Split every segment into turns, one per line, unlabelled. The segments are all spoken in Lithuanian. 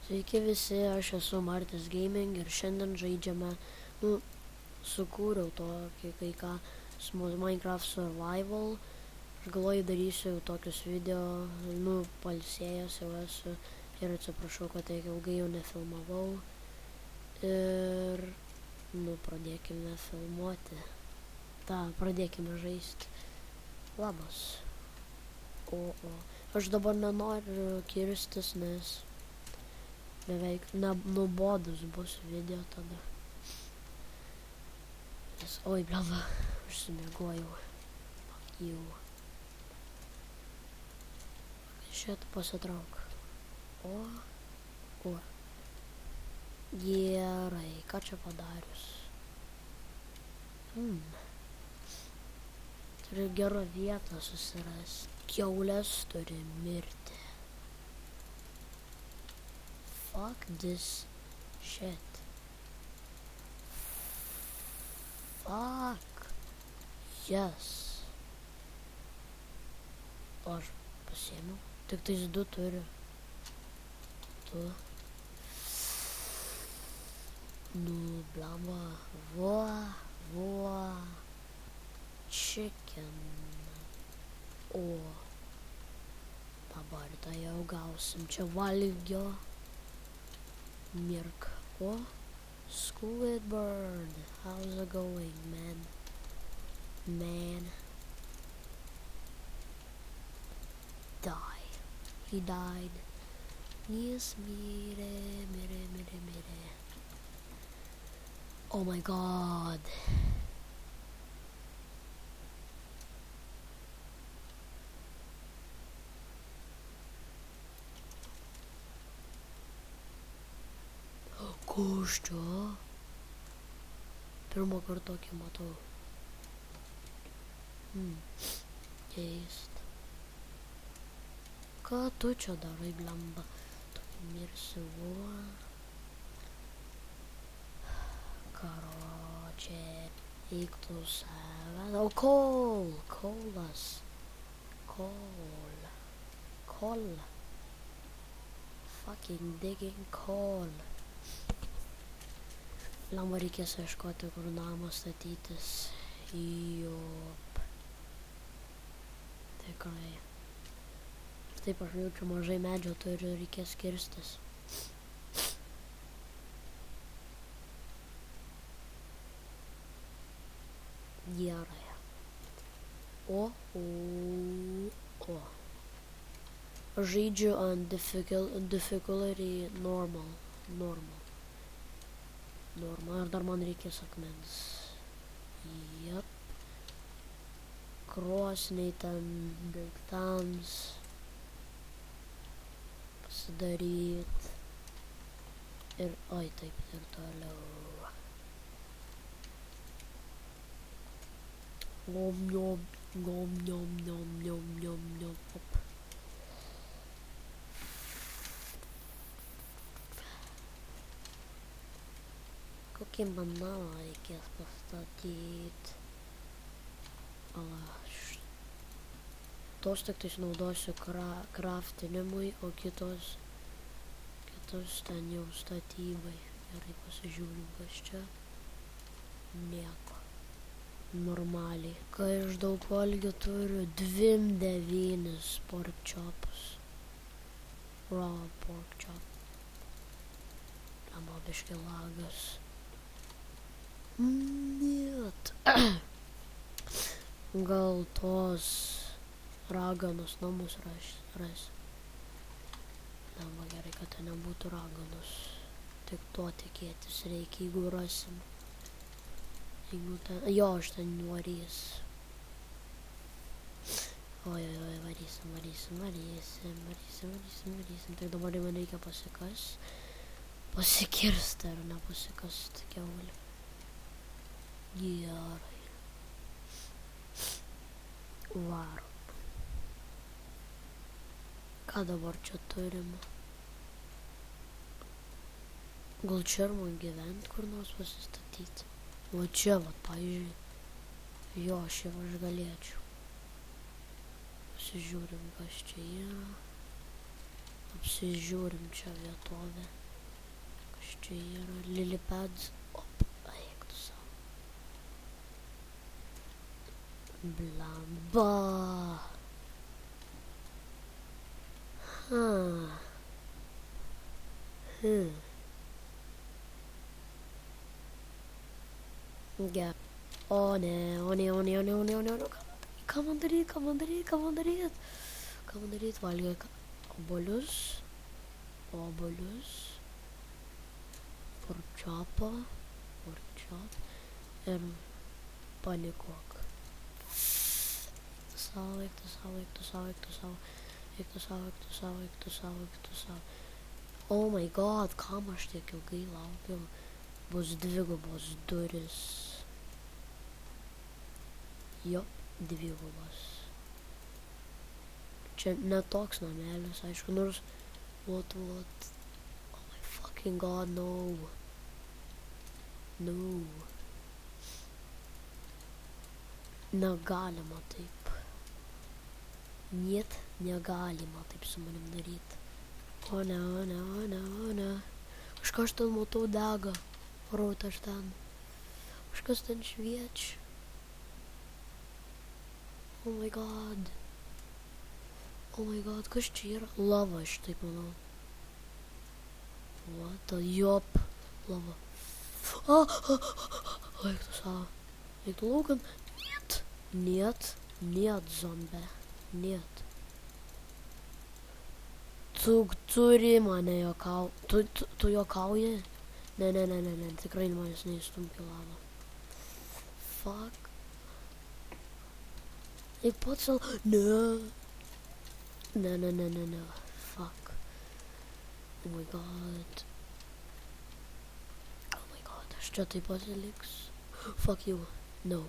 Sveiki visi, aš esu Martis Gaming ir šiandien žaidžiame, sukūriau tokį kai ką Minecraft Survival. Aš galvoju darysiu tokius video, pailsėjęs jau esu ir atsiprašau, kad tiek ilgai jau nefilmavau. Ir, pradėkime filmuoti. Pradėkime žaisti. Labas. Aš dabar nenoriu kirstis, nes beveik nubodus bus video tada. Oi, blamba, užsimiegojau. Jau. Šitą pasitrauk. Gerai, ką čia padarius? Turiu gerą vietą susirasti. Kiaulės turi mirti. Fuck this shit. Fuck. Yes. O aš pasiėmiau. Tik tais 2 turiu. Blamba. Chicken. Dabar tai jau gausim čia valgio. Mirk. Squidward. How's it going, man? Die. He died. Jis mirė. Oh my god. Kas čia? Pirmą kartą tokį matau. Keist. Ką tu čia darai, blamba? Tokį mirsiu. Karočią. Eiktų save. Kolas. Kol. Fucking digging coal. Blamba, reikės ieškoti, kur namą statytis. Jop. Tikrai. Taip, aš jaučiu mažai medžio turiu, reikės kirstis. Gerai. Žaidžiu ant difficulty normal. Ir dar man reikės akmens. Jep. Krosniai ten daiktams pasidaryt. Ir, taip, ir toliau. Nom. Kokį banalą reikės pastatyti. Tos tik tais naudosiu craftinimui, o kitos ten jau statybai. Gerai, pasižiūrim, kas čia. Nieko. Normaliai. Kai aš daug valgio turiu, 29 pork chops. Raw pork chop. Blamba, biškį lagas. Net. Gal tos raganos namus ras. Blamba, gerai, kad ten nebūtų raganos. Tik to tikėtis reikia, jeigu rasim. Aš ten varys. Varysim. Tai dabar man reikia pasikirsti ar nepasikast kiaulį. Gerai. Varom. Ką dabar čia turim? Gal čia man gyvent kur nors pasistatyti? O čia, pavyzdžiui. Jo, šiaip aš galėčiau. Pasižiūrim, kas čia yra. Apsižiūrim čia vietovę. Kas čia yra? Lilipads. Op, eik tu savo. Blamba. Gerai. O ne. Ką man daryt? Valgyk obuolius. Pork chop. Ir panikuok. Eik tu sau. Oh my god, kam aš tiek ilgai laukiau. Bus dvigubos duris. Jo, dvigubos. Čia netoks namelis, aišku, nors... What? Oh my fucking god, no. Negalima taip. Negalima taip su manim daryt. O ne. Kažkas ten matau dega. Rautas ten. Kažkas ten šviečia. Oh my god, kas čia yra? Lava, aš taip manau. What the jop? Lava. Eik tu savo. Eik tu laukan. Niet, zombie. Niet. Tu turi mane tu juokauji? Ne, tikrai manęs neįstumk į lavą. Fuck. Eik pats savo. Ne. Fuck. Oh my god, aš čia taip pat liks. Fuck you. No.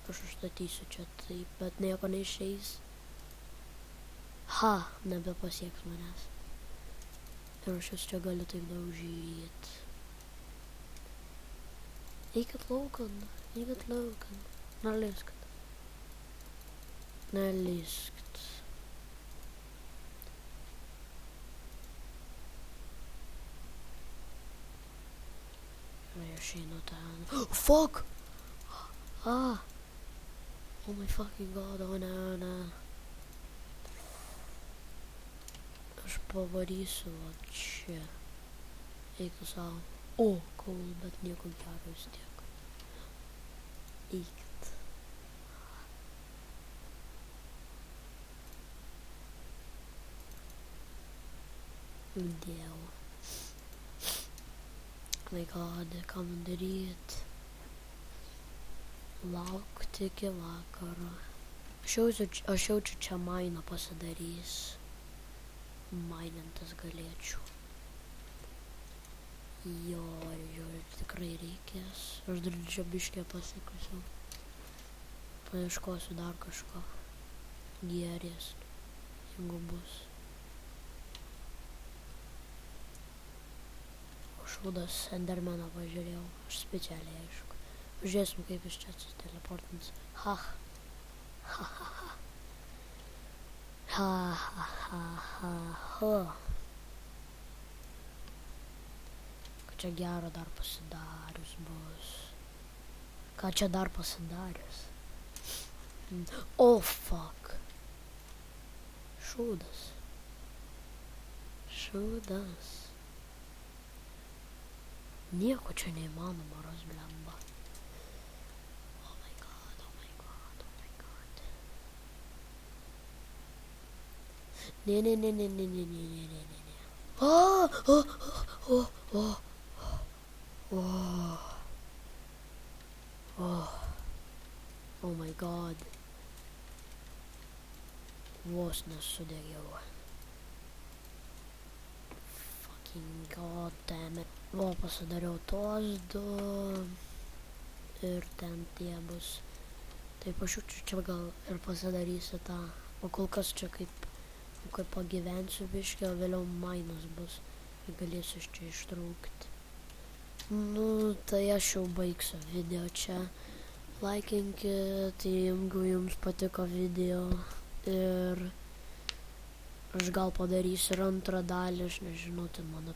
Aš užstatysiu čia taip, bet nieko neišeis. Nebepasieks manęs. Ir aš jūs čia galiu taip daužyt. Eikit laukan. Neliskit. Aš einu ten. Fuck! Oh my fucking god, ne. Aš pavarysiu va čia. Eik tu savo. Cool, bet nieko gero vis tiek. Eikit. Dėl. My god, ką man daryt? Laukti iki vakaro. Aš jaučiu čia mainą pasidarys. Mainintas galėčiau. Jo, tikrai reikės. Aš dar čia biškį pasikusiu. Paieškosiu dar kažko geresnio, jeigu bus. Šūdas Endermeną pažiūrėjau. Aš specialiai, aišku. Pažiūrėsim, kaip iš čia atsiteleportins. Ką čia gero dar pasidarius bus? Oh, fuck. Šūdas. Nieko čia neįmanoma ras, blemba. Oh my god. Ne. Oh my god. Vos nesudegiau. Fucking god damn it. Va, pasidariau tos du. Ir ten tie bus. Taip aš čia gal ir pasidarysiu tą. O kol kas čia kaip pagyvensiu biškį, o vėliau mainas bus. Ir galėsiu iš čia ištraukti. Tai aš jau baigsiu video čia. Laikinkit, jeigu jums patiko video. Ir Aš gal padarysiu ir antrą dalį, aš nežinau, ten mano